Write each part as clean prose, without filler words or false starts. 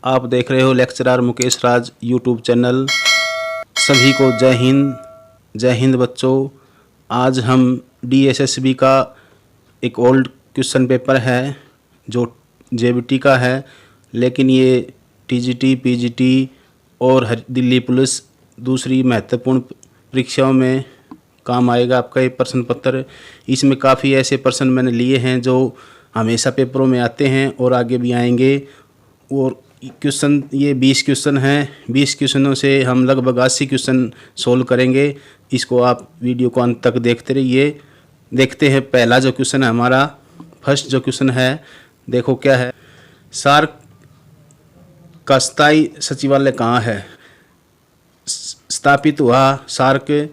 आप देख रहे हो लेक्चरर मुकेश राज यूट्यूब चैनल। सभी को जय हिंद बच्चों। आज हम DSSB का एक ओल्ड क्वेश्चन पेपर है जो JBT का है, लेकिन ये TGT, PGT और दिल्ली पुलिस दूसरी महत्वपूर्ण परीक्षाओं में काम आएगा आपका ये प्रश्न पत्र। इसमें काफ़ी ऐसे प्रश्न मैंने लिए हैं जो हमेशा पेपरों में आते हैं और आगे भी आएंगे। और क्वेश्चन ये 20 क्वेश्चन हैं। 20 क्वेश्चनों से हम लगभग 80 क्वेश्चन सोल्व करेंगे। इसको आप वीडियो को अंत तक देखते रहिए। देखते हैं पहला जो क्वेश्चन है हमारा, फर्स्ट जो क्वेश्चन है, देखो क्या है। सार्क का स्थायी सचिवालय कहाँ है? स्थापित हुआ सार्क,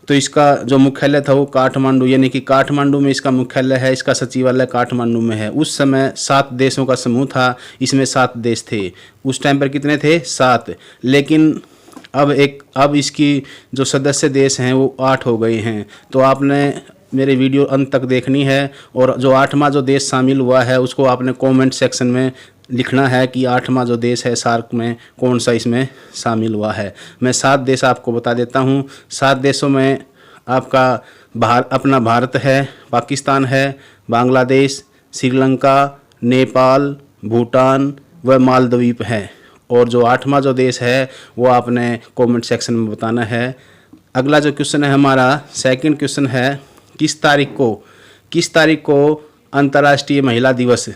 तो इसका जो मुख्यालय था वो काठमांडू, यानी कि काठमांडू में इसका मुख्यालय है। इसका सचिवालय काठमांडू में है। उस समय 7 देशों का समूह था। इसमें 7 देश थे। उस टाइम पर कितने थे? 7। लेकिन अब इसकी जो सदस्य देश हैं वो 8 हो गए हैं। तो आपने मेरे वीडियो अंत तक देखनी है और जो 8वां जो देश शामिल हुआ है उसको आपने कमेंट सेक्शन में लिखना है कि 8वां जो देश है सार्क में कौन सा इसमें शामिल हुआ है। मैं 7 देश आपको बता देता हूँ। 7 देशों में आपका अपना भारत है, पाकिस्तान है, बांग्लादेश, श्रीलंका, नेपाल, भूटान व मालदीव है। और जो 8वां जो देश है वो आपने कमेंट सेक्शन में बताना है। अगला जो क्वेश्चन है हमारा, सेकंड क्वेश्चन है, किस तारीख को अंतर्राष्ट्रीय महिला दिवस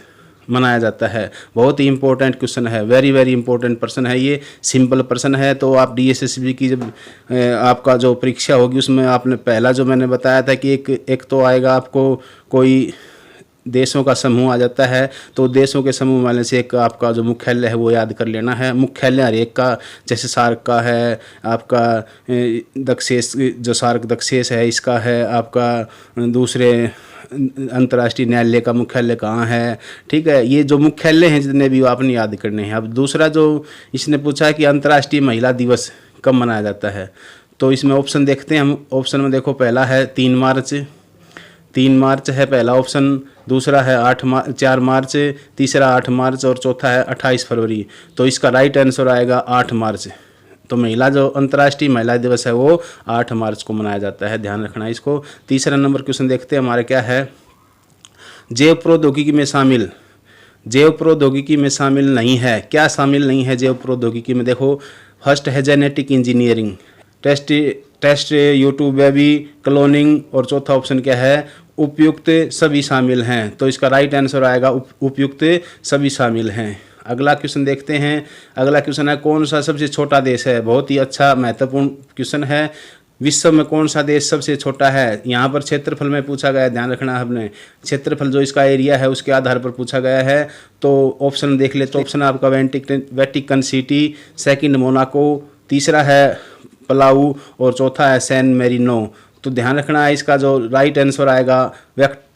मनाया जाता है? बहुत ही इंपॉर्टेंट क्वेश्चन है, वेरी इंपॉर्टेंट प्रश्न है। ये सिंपल प्रश्न है। तो आप DSSB की जब आपका जो परीक्षा होगी उसमें आपने पहला जो मैंने बताया था कि एक तो आएगा आपको कोई देशों का समूह आ जाता है, तो देशों के समूह वाले से एक आपका जो मुख्यालय है वो याद कर लेना है। मुख्यालय हर एक का, जैसे सार्क का है आपका दक्षेश, जो सार्क दक्षेश है इसका है आपका। दूसरे अंतर्राष्ट्रीय न्यायालय का मुख्यालय कहाँ है, ठीक है। ये जो मुख्यालय हैं जितने भी आपने याद करने हैं। अब दूसरा जो इसने पूछा है कि अंतर्राष्ट्रीय महिला दिवस कब मनाया जाता है, तो इसमें ऑप्शन देखते हैं हम। ऑप्शन में देखो पहला है 3 मार्च है पहला ऑप्शन, दूसरा है 4 मार्च, तीसरा 8 मार्च और चौथा है 28 फरवरी। तो इसका राइट आंसर आएगा 8 मार्च। तो महिला जो अंतर्राष्ट्रीय महिला दिवस है वो 8 मार्च को मनाया जाता है, ध्यान रखना इसको। तीसरा नंबर क्वेश्चन देखते हैं हमारे क्या है। जैव प्रौद्योगिकी में शामिल नहीं है। क्या शामिल नहीं है जैव प्रौद्योगिकी में? देखो फर्स्ट है genetic engineering, test tube baby, cloning और चौथा ऑप्शन क्या है? उपयुक्त सभी शामिल हैं। तो इसका राइट आंसर आएगा उपयुक्त सभी शामिल हैं। अगला क्वेश्चन देखते हैं। अगला क्वेश्चन है, कौन सा सबसे छोटा देश है? बहुत ही अच्छा महत्वपूर्ण क्वेश्चन है। विश्व में कौन सा देश सबसे छोटा है? यहाँ पर क्षेत्रफल में पूछा गया है, ध्यान रखना आपने। क्षेत्रफल जो इसका एरिया है उसके आधार पर पूछा गया है। तो ऑप्शन देख ले, तो ऑप्शन आपका वेटिकन सिटी, सेकंड मोनाको, तीसरा है पलाऊ और चौथा है सैन मेरिनो। तो ध्यान रखना है इसका जो राइट आंसर आएगा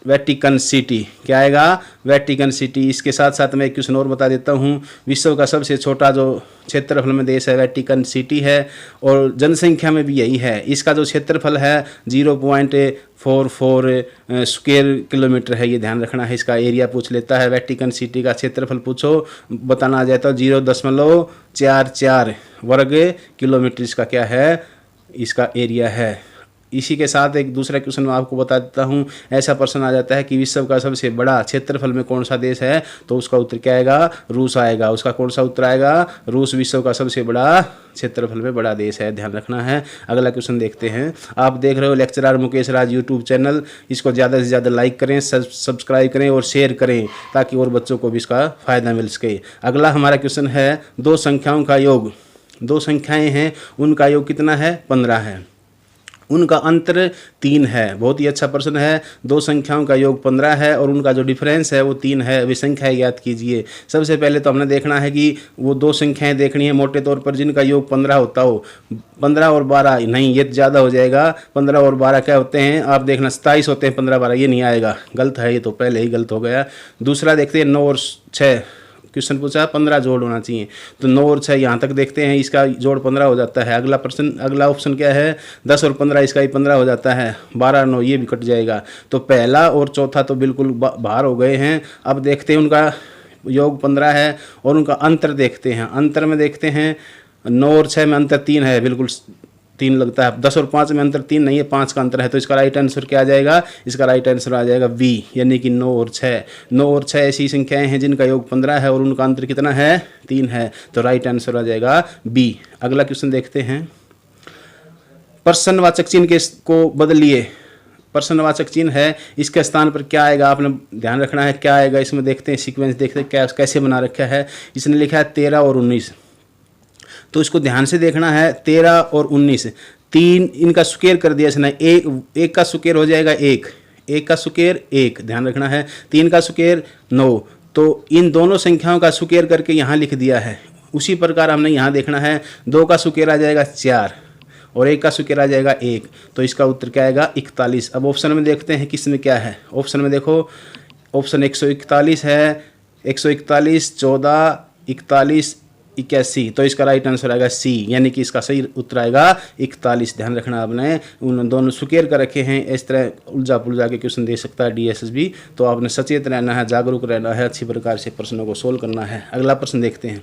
वेटिकन सिटी। क्या आएगा? Vatican city. इसके साथ साथ मैं एक क्वेश्चन और बता देता हूँ। विश्व का सबसे छोटा जो क्षेत्रफल में देश है वेटिकन सिटी है और जनसंख्या में भी यही है। इसका जो क्षेत्रफल है 0.44 स्क्वायर किलोमीटर है, ये ध्यान रखना है। इसका एरिया पूछ लेता है। वेटिकन सिटी का क्षेत्रफल पूछो, बताना आ जाता है 0.44 वर्ग किलोमीटर इसका क्या है, इसका एरिया है। इसी के साथ एक दूसरा क्वेश्चन मैं आपको बता देता हूँ। ऐसा प्रश्न आ जाता है कि विश्व का सबसे बड़ा क्षेत्रफल में कौन सा देश है, तो उसका उत्तर क्या आएगा? रूस आएगा। उसका कौन सा उत्तर आएगा? रूस विश्व का सबसे बड़ा क्षेत्रफल में बड़ा देश है, ध्यान रखना है। अगला क्वेश्चन देखते हैं। आप देख रहे हो लेक्चरर मुकेश राज यूट्यूब चैनल। इसको ज़्यादा से ज़्यादा लाइक करें, सब्सक्राइब करें और शेयर करें ताकि और बच्चों को भी इसका फ़ायदा मिल सके। अगला हमारा क्वेश्चन है, 2 संख्याओं का योग। 2 संख्याएँ हैं, उनका योग कितना है? 15 है। उनका अंतर 3 है। बहुत ही अच्छा प्रश्न है। 2 संख्याओं का योग 15 है और उनका जो डिफरेंस है वो 3 है। वे संख्याएं ज्ञात कीजिए। सबसे पहले तो हमने देखना है कि वो 2 संख्याएं देखनी है मोटे तौर पर जिनका योग 15 होता हो। 15 और 12 नहीं, ये ज़्यादा हो जाएगा। 15 और 12 क्या होते हैं आप देखना? 27 होते हैं। 15 12 ये नहीं आएगा, गलत है, ये तो पहले ही गलत हो गया। दूसरा देखते हैं 9 और 6। क्वेश्चन पूछा 15 जोड़ होना चाहिए, तो 9 और 6 यहाँ तक देखते हैं, इसका जोड़ 15 हो जाता है। अगला ऑप्शन क्या है? 10 और 15, इसका ही 15 हो जाता है। 12 9 ये भी कट जाएगा। तो पहला और चौथा तो बिल्कुल बाहर हो गए हैं। अब देखते हैं उनका योग 15 है और उनका अंतर देखते हैं। अंतर में देखते हैं 9 और 6 में अंतर 3 है, बिल्कुल 3 लगता है। 10 और 5 में अंतर 3 नहीं है, 5 का अंतर है। तो इसका राइट आंसर क्या आ जाएगा? इसका राइट आंसर आ जाएगा बी, यानी कि 9 और 6। 9 और 6 ऐसी संख्याएं हैं जिनका योग 15 है और उनका अंतर कितना है? 3 है। तो राइट आंसर आ जाएगा बी। अगला क्वेश्चन देखते हैं। प्रश्नवाचक चिन्ह को बदलिए। प्रश्नवाचक चिन्ह है, इसके स्थान पर क्या आएगा आपने ध्यान रखना है। क्या आएगा इसमें देखते हैं, सीक्वेंस देखते हैं क्या कैसे बना रखा है। इसने लिखा है 13 और 19, तो इसको ध्यान से देखना है। 13 और 19, 3 इनका सुकेर कर दिया इसने। एक का सुकेर हो जाएगा 1, 1 का सुकेर 1, ध्यान रखना है। 3 का सुकेर 9, तो इन दोनों संख्याओं का सुकेर करके यहाँ लिख दिया है। उसी प्रकार हमने यहाँ देखना है। 2 का सुकेर आ जाएगा 4 और 1 का सुकेर आ जाएगा 1, तो इसका उत्तर क्या आएगा? 41। अब ऑप्शन में देखते हैं किस में क्या है। ऑप्शन में देखो, ऑप्शन 141 है, 141, 14, 41, 81, तो इसका राइट आंसर आएगा सी, यानी कि इसका सही उत्तर आएगा 41। ध्यान रखना आपने, उन दोनों सुकेर कर रखे हैं। इस तरह उलझा पुलझा के क्वेश्चन दे सकता है DSSB, तो आपने सचेत रहना है, जागरूक रहना है, अच्छी प्रकार से प्रश्नों को सोल्व करना है। अगला प्रश्न देखते हैं।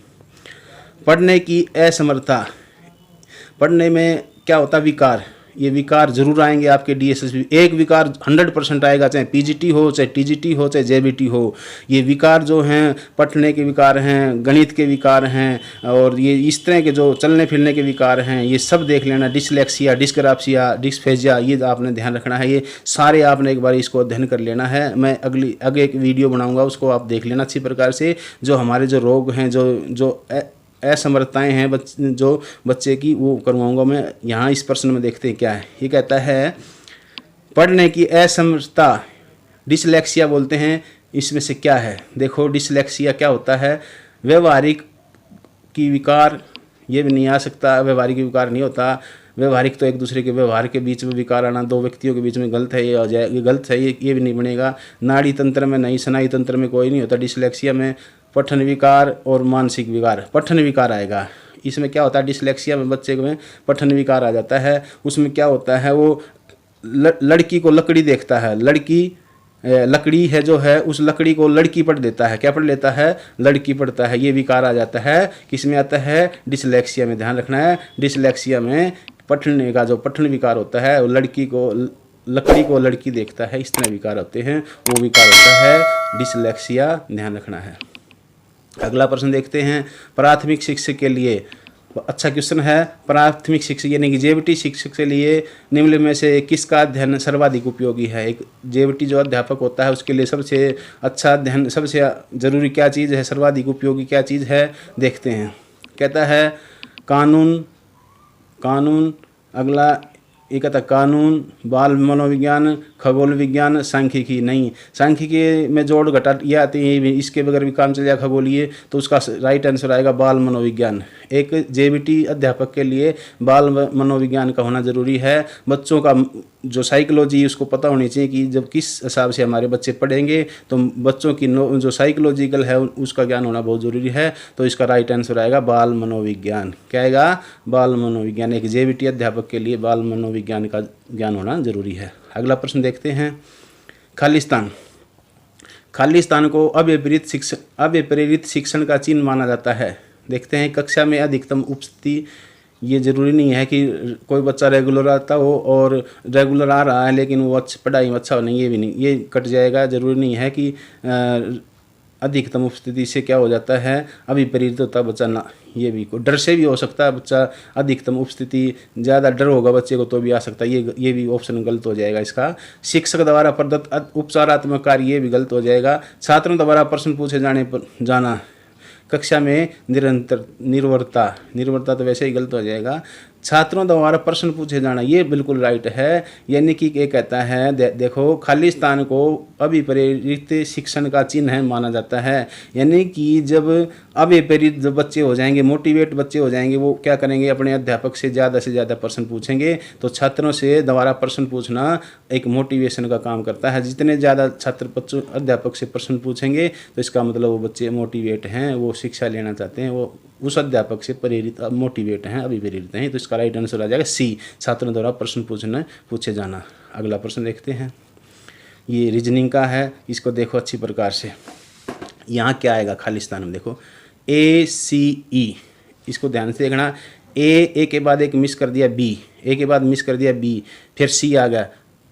पढ़ने की असमर्थता। पढ़ने में क्या होता है? विकार। ये विकार जरूर आएंगे आपके DSSB। एक विकार 100% आएगा, चाहे PGT हो, चाहे TGT हो, चाहे JBT हो। ये विकार जो हैं पढ़ने के विकार हैं, गणित के विकार हैं, और ये इस तरह के जो चलने फिरने के विकार हैं, ये सब देख लेना। डिसलेक्सिया, डिस्ग्राफिया, डिस्फेजिया, ये आपने ध्यान रखना है। ये सारे आपने एक बार इसको अध्ययन कर लेना है। मैं आगे एक वीडियो बनाऊँगा, उसको आप देख लेना अच्छी प्रकार से। जो हमारे जो रोग हैं, जो असमर्थताएं हैं जो बच्चे की, वो करवाऊंगा मैं। यहाँ इस प्रश्न में देखते हैं क्या है। ये कहता है पढ़ने की असमर्थता, डिसलेक्सिया बोलते हैं। इसमें से क्या है? देखो, डिसलेक्सिया क्या होता है? व्यवहारिक की विकार, ये भी नहीं आ सकता। व्यवहारिक विकार नहीं होता। व्यवहारिक तो एक दूसरे के व्यवहार के बीच में विकार आना, दो व्यक्तियों के बीच में गलत है, ये आ जाए, ये गलत है, ये भी नहीं बनेगा। नाड़ी तंत्र में नहीं, स्नायु तंत्र में कोई नहीं होता डिसलेक्सिया में। पठन विकार और मानसिक विकार, पठन विकार आएगा। इसमें क्या होता है? डिसलेक्सिया में बच्चे में पठन विकार आ जाता है। उसमें क्या होता है? वो लड़की को लकड़ी देखता है, लकड़ी है जो है, उस लकड़ी को लड़की पढ़ देता है। क्या पढ़ लेता है? लड़की पढ़ता है। ये विकार आ जाता है। किसमें आता है? डिसलेक्सिया में। ध्यान रखना है, डिसलेक्सिया में पठन का जो पठन विकार होता है, वो लकड़ी को लड़की देखता है, इस तरह विकार होते हैं, वो विकार होता है डिसलेक्सिया। ध्यान रखना है। अगला प्रश्न देखते हैं। प्राथमिक शिक्षक के लिए, अच्छा क्वेश्चन है। प्राथमिक शिक्षक यानी कि JBT शिक्षक के लिए निम्न में से किसका अध्ययन सर्वाधिक उपयोगी है? एक JBT जो अध्यापक होता है उसके लिए सबसे अच्छा अध्ययन, सबसे जरूरी क्या चीज़ है, सर्वाधिक उपयोगी क्या चीज़ है, देखते हैं। कहता है कानून। अगला एक कहता कानून, बाल मनोविज्ञान, खगोल विज्ञान, सांख्यिकी। नहीं, सांख्यिकी में जोड़ घटा ये आती है, इसके बगैर भी काम चल जाए खगोलीय, तो उसका राइट आंसर आएगा बाल मनोविज्ञान। एक JBT अध्यापक के लिए बाल मनोविज्ञान का होना जरूरी है। बच्चों का जो साइकोलॉजी उसको पता होनी चाहिए कि जब किस हिसाब से हमारे बच्चे पढ़ेंगे, तो बच्चों की जो साइकोलॉजिकल है उसका ज्ञान होना बहुत ज़रूरी है। तो इसका राइट आंसर आएगा बाल मनोविज्ञान। क्या आएगा? बाल मनोविज्ञान। एक JBT अध्यापक के लिए बाल मनोविज्ञान का ज्ञान होना जरूरी है। अगला प्रश्न देखते हैं। खालिस्तान को अव्यप्रेरित शिक्षण का चिन्ह माना जाता है। देखते हैं। कक्षा में अधिकतम उपस्थिति, ये ज़रूरी नहीं है कि कोई बच्चा रेगुलर आता हो और रेगुलर आ रहा है लेकिन वो पढ़ाई में अच्छा नहीं, ये भी नहीं, ये कट जाएगा। ज़रूरी नहीं है कि अधिकतम उपस्थिति से क्या हो जाता है, अभी प्रेरित होता बच्चा ना, ये भी डर से भी हो सकता है बच्चा। अधिकतम उपस्थिति, ज़्यादा डर होगा बच्चे को तो भी आ सकता है, ये भी ऑप्शन गलत हो जाएगा इसका। शिक्षक द्वारा प्रदत्त उपचारात्मक कार्य, ये भी गलत हो जाएगा। छात्रों द्वारा प्रश्न पूछे जाना, कक्षा में निर्भरता तो वैसे ही गलत हो जाएगा। छात्रों द्वारा प्रश्न पूछे जाना, ये बिल्कुल राइट है। यानी कि ये कहता है देखो, खालिस्तान को अभिप्रेरित शिक्षण का चिन्ह माना जाता है। यानी कि जब अभिप्रेरित जो बच्चे हो जाएंगे, मोटिवेट बच्चे हो जाएंगे, वो क्या करेंगे? अपने अध्यापक से ज़्यादा प्रश्न पूछेंगे। तो छात्रों से दोबारा प्रश्न पूछना एक मोटिवेशन का काम करता है। जितने ज़्यादा छात्र बच्चों अध्यापक से प्रश्न पूछेंगे तो इसका मतलब वो बच्चे मोटिवेट हैं, वो शिक्षा लेना चाहते हैं, वो उस अध्यापक से प्रेरित मोटिवेट हैं, अभिप्रेरित हैं। तो इसका राइट आंसर आ जाएगा सी, छात्रों द्वारा प्रश्न पूछे जाना। अगला प्रश्न देखते हैं। ये रीजनिंग का है, इसको देखो अच्छी प्रकार से। यहाँ क्या आएगा खालिस्तान में, देखो ACE, इसको ध्यान से देखना। ए के बाद एक मिस कर दिया बी, ए के बाद मिस कर दिया बी, फिर सी आ गया,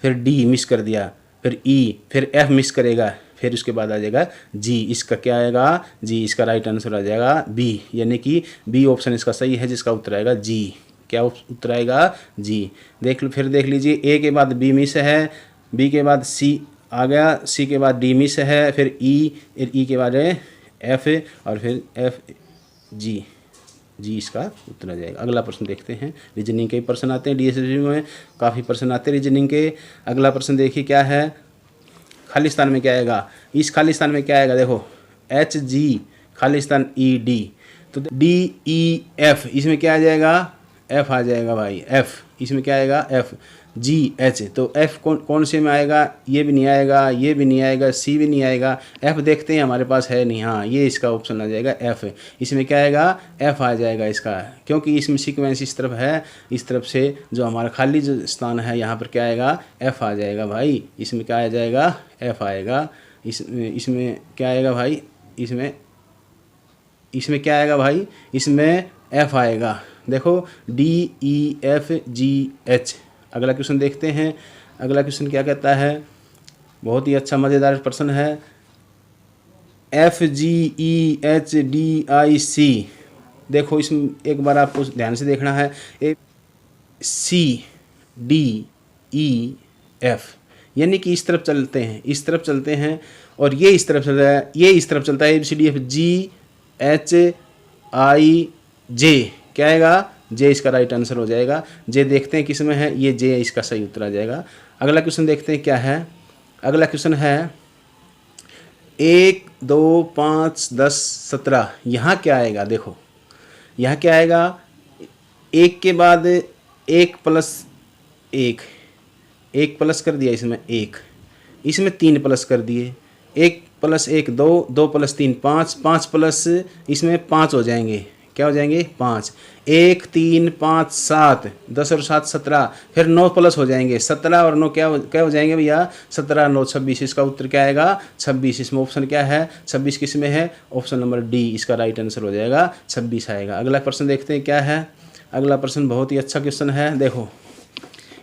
फिर डी मिस कर दिया, फिर ई, फिर एफ मिस करेगा, फिर उसके बाद आ जाएगा जी। इसका क्या आएगा जी, इसका राइट आंसर आ जाएगा बी, यानी कि बी ऑप्शन इसका सही है, जिसका उत्तर आएगा जी। क्या उत्तर आएगा जी। फिर देख लीजिए, ए के बाद बी मिस है, बी के बाद सी आ गया, सी के बाद डी मिस है, फिर ई के बाद एफ और फिर एफ जी, जी इसका उत्तर आ जाएगा। अगला प्रश्न देखते हैं। रीजनिंग के प्रश्न आते हैं, DSSB में काफ़ी प्रश्न आते हैं रीजनिंग के। अगला प्रश्न देखिए क्या है, खालिस्तान में क्या आएगा, इस खालिस्तान में क्या आएगा, देखो HG खालिस्तान ED, तो DEF इसमें क्या आ जाएगा, F आ जाएगा भाई, F इसमें क्या आएगा F, GH, तो F कौन से में आएगा, ये भी नहीं आएगा, ये भी नहीं आएगा, C भी नहीं आएगा, F देखते हैं हमारे पास है नहीं, हाँ ये इसका ऑप्शन आ जाएगा F, इसमें क्या आएगा F आ जाएगा इसका, क्योंकि इसमें सीक्वेंस इस तरफ है, इस तरफ से जो हमारा खाली जो स्थान है यहाँ पर क्या आएगा F आ जाएगा भाई, इसमें क्या आ जाएगा F आएगा, इसमें क्या आएगा भाई, इसमें क्या आएगा भाई, इसमें F आएगा। देखो DEFGH। अगला क्वेश्चन देखते हैं। अगला क्वेश्चन क्या कहता है, बहुत ही अच्छा मज़ेदार प्रश्न है। FGEHDIC, देखो इसमें एक बार आपको ध्यान से देखना है, CDEF, यानी कि इस तरफ चलते हैं, इस तरफ चलते हैं, और ये इस तरफ चल रहा है, ये इस तरफ चलता है, ABCDF GHIJ, क्या आएगा जे, इसका राइट आंसर हो जाएगा। जे देखते हैं किस में है, ये जे इसका सही उत्तर आ जाएगा। अगला क्वेश्चन देखते हैं क्या है। अगला क्वेश्चन है 1 2 5 10 17, यहाँ क्या आएगा, देखो यहाँ क्या आएगा, 1 के बाद 1 प्लस 1, 1 प्लस कर दिया इसमें 1, इसमें 3 प्लस कर दिए, 1 प्लस 1 2, 2 प्लस 3 5, 5 प्लस इसमें 5 हो जाएंगे, क्या हो जाएंगे 5, 1 3 5 7, 10 और 7 17, फिर 9 प्लस हो जाएंगे, 17 और 9 क्या हो जाएंगे भैया, 17 9 26, इसका उत्तर क्या आएगा 26। इसमें ऑप्शन क्या है, 26 किस में है, ऑप्शन नंबर डी, इसका राइट आंसर हो जाएगा 26 आएगा। अगला प्रश्न देखते हैं क्या है। अगला प्रश्न बहुत ही अच्छा क्वेश्चन है, देखो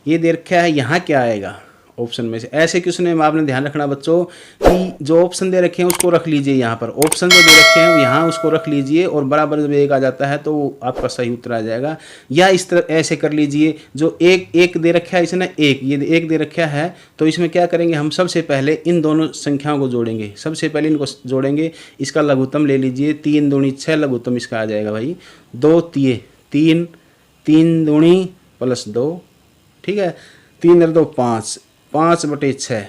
ये दे रखा है, यहाँ क्या आएगा ऑप्शन में से। ऐसे क्वेश्चन में आपने ध्यान रखना बच्चों कि जो ऑप्शन दे रखे हैं उसको रख लीजिए, यहाँ पर ऑप्शन जो दे रखे हैं यहाँ उसको रख लीजिए, और बराबर जब एक आ जाता है तो आपका सही उत्तर आ जाएगा। या इस तरह ऐसे कर लीजिए, जो एक दे रखा है इसने, ये एक दे रखा है, तो इसमें क्या करेंगे हम, सबसे पहले इन दोनों संख्याओं को जोड़ेंगे, सबसे पहले इनको जोड़ेंगे, इसका लघुत्तम ले लीजिए, 3 दूनी 6 लघुत्तम इसका आ जाएगा भाई, 2 3, 3 दूनी प्लस 2, ठीक है, 3 और 2 5, 5/6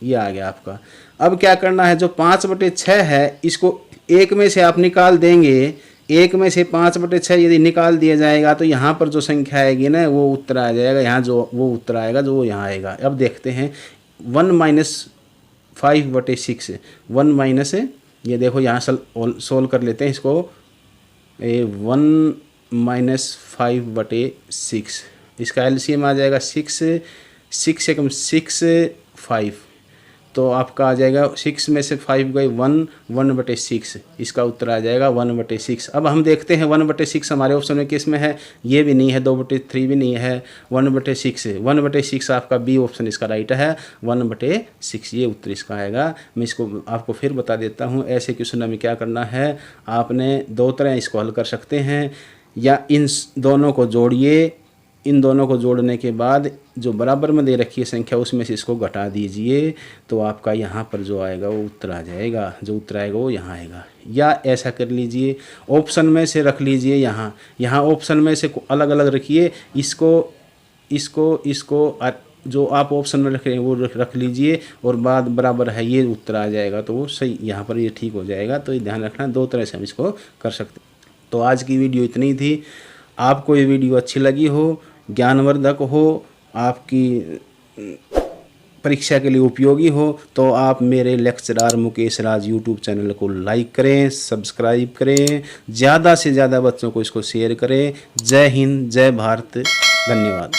ये आ गया आपका। अब क्या करना है, जो 5/6 है इसको एक में से आप निकाल देंगे, एक में से 5/6 यदि निकाल दिया जाएगा तो यहाँ पर जो संख्या आएगी ना वो उत्तर आ जाएगा, यहाँ जो वो उत्तर आएगा जो यहाँ आएगा। अब देखते हैं 1 - 5/6, 1 माइनस, ये देखो यहाँ सोल्व कर लेते हैं इसको, 1 - 5/6, इसका LCM आ जाएगा 6 से कम 6 5, तो आपका आ जाएगा 6 में से 5 गए 1, 1/6, इसका उत्तर आ जाएगा 1/6। अब हम देखते हैं 1/6 हमारे ऑप्शन में किस में है, ये भी नहीं है, 2/3 भी नहीं है, 1/6 आपका बी ऑप्शन इसका राइट है, 1/6 ये उत्तर इसका आएगा। मैं इसको आपको फिर बता देता हूँ। ऐसे क्वेश्चन में क्या करना है, आपने 2 तरह इसको हल कर सकते हैं, या इन दोनों को जोड़िए, इन दोनों को जोड़ने के बाद जो बराबर में दे रखी है संख्या उसमें से इसको घटा दीजिए, तो आपका यहाँ पर जो आएगा वो उत्तर आ जाएगा, जो उत्तर आएगा वो यहाँ आएगा। या ऐसा कर लीजिए, ऑप्शन में से रख लीजिए, यहाँ ऑप्शन में से अलग अलग रखिए, इसको जो आप ऑप्शन में रख रहे हैं वो रख लीजिए, और बाद बराबर है ये उत्तर आ जाएगा, तो वो सही यहाँ पर ये ठीक हो जाएगा। तो ये ध्यान रखना, 2 तरह से हम इसको कर सकते। तो आज की वीडियो इतनी थी। आपको ये वीडियो अच्छी लगी हो, ज्ञानवर्धक हो, आपकी परीक्षा के लिए उपयोगी हो, तो आप मेरे लेक्चरार मुकेश राज यूट्यूब चैनल को लाइक करें, सब्सक्राइब करें, ज़्यादा से ज़्यादा बच्चों को इसको शेयर करें। जय हिंद, जय भारत, धन्यवाद।